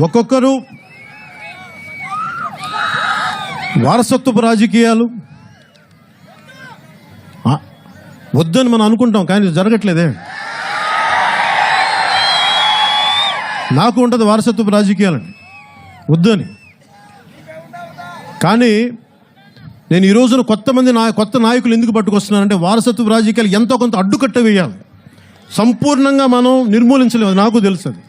ఒక్కొక్కరు వారసత్వపు రాజకీయాలు వద్దని మనం అనుకుంటాం, కానీ జరగట్లేదే. నాకు ఉంటుంది వారసత్వపు రాజకీయాలని వద్దని, కానీ నేను ఈ రోజున కొత్త నాయకులు ఎందుకు పట్టుకొస్తున్నానంటే వారసత్వపు రాజకీయాలు ఎంతో కొంత అడ్డుకట్ట వేయాలి. సంపూర్ణంగా మనం నిర్మూలించలేము, నాకు తెలుసు అది.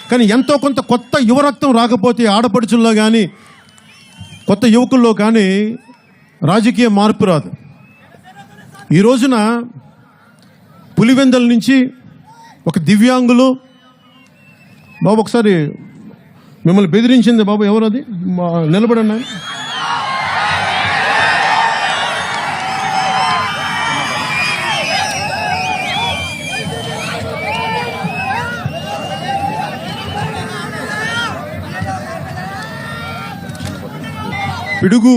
కానీ ఎంతో కొంత కొత్త యువరక్తం రాకపోతే ఆడపడుచుల్లో కానీ కొత్త యువకుల్లో కానీ రాజకీయ మార్పు రాదు. ఈ రోజున పులివెందల నుంచి ఒక దివ్యాంగులు బాబు, ఒకసారి మిమ్మల్ని బెదిరించింది బాబు, ఎవరు అది? నిలబడన్నా. పిడుగు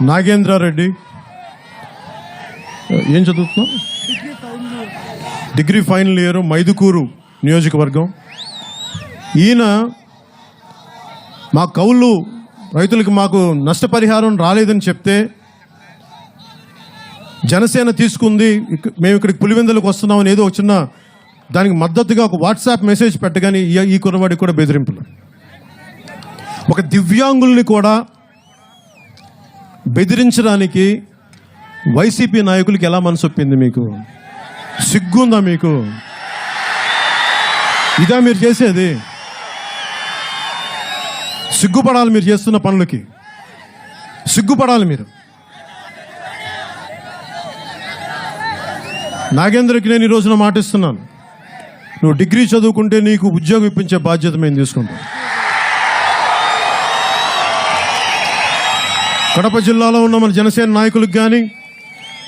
నాగేంద్రారెడ్డి, ఏం చదువుతున్నావు? డిగ్రీ ఫైనల్ ఇయర్, మైదుకూరు నియోజకవర్గం. ఈయన మా కౌలు రైతులకు మాకు నష్టపరిహారం రాలేదని చెప్తే జనసేన తీసుకుంది, మేము ఇక్కడికి పులివెందులకు వస్తున్నామని ఏదో చిన్న దానికి మద్దతుగా ఒక వాట్సాప్ మెసేజ్ పెట్టగానే ఈ కుర్రవాడికి కూడా బెదిరింపులు. ఒక దివ్యాంగుల్ని కూడా బెదిరించడానికి వైసీపీ నాయకులకి ఎలా మనసు ఒప్పింది? మీకు సిగ్గుందా? మీకు ఇదా మీరు చేసేది? సిగ్గుపడాలి మీరు చేస్తున్న పనులకి, సిగ్గుపడాలి మీరు. నాగేంద్రకి నేను ఈ రోజున మాటిస్తున్నాను, నువ్వు డిగ్రీ చదువుకుంటే నీకు ఉద్యోగం ఇప్పించే బాధ్యత మేము తీసుకుంటాం. కడప జిల్లాలో ఉన్న మన జనసేన నాయకులకు కానీ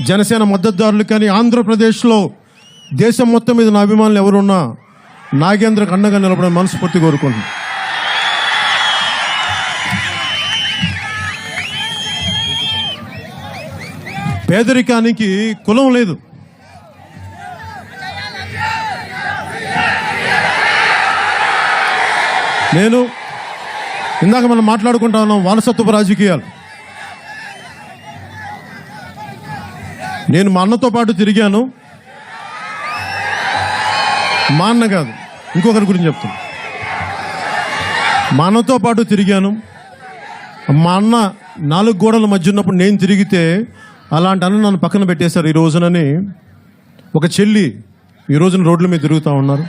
జనసేన మద్దతుదారులకు కానీ ఆంధ్రప్రదేశ్లో దేశం మొత్తం మీద నా అభిమానులు ఎవరున్నా నాగేంద్రకు అండగా నిలబడని మనస్ఫూర్తి కోరుకుంటున్నాను. పేదరికానికి కులం లేదు. నేను ఇందాక మనం మాట్లాడుకుంటా ఉన్నాం వారసత్వపు రాజకీయాలు. నేను మా అన్నతో పాటు తిరిగాను. మా అన్న కాదు, ఇంకొకరి గురించి చెప్తాను. మా అన్నతో పాటు తిరిగాను. మా అన్న 4 గోడల మధ్య ఉన్నప్పుడు నేను తిరిగితే అలాంటి అన్న నన్ను పక్కన పెట్టేశారు ఈ రోజునని ఒక చెల్లి ఈ రోజున రోడ్ల మీద తిరుగుతూ ఉన్నారు.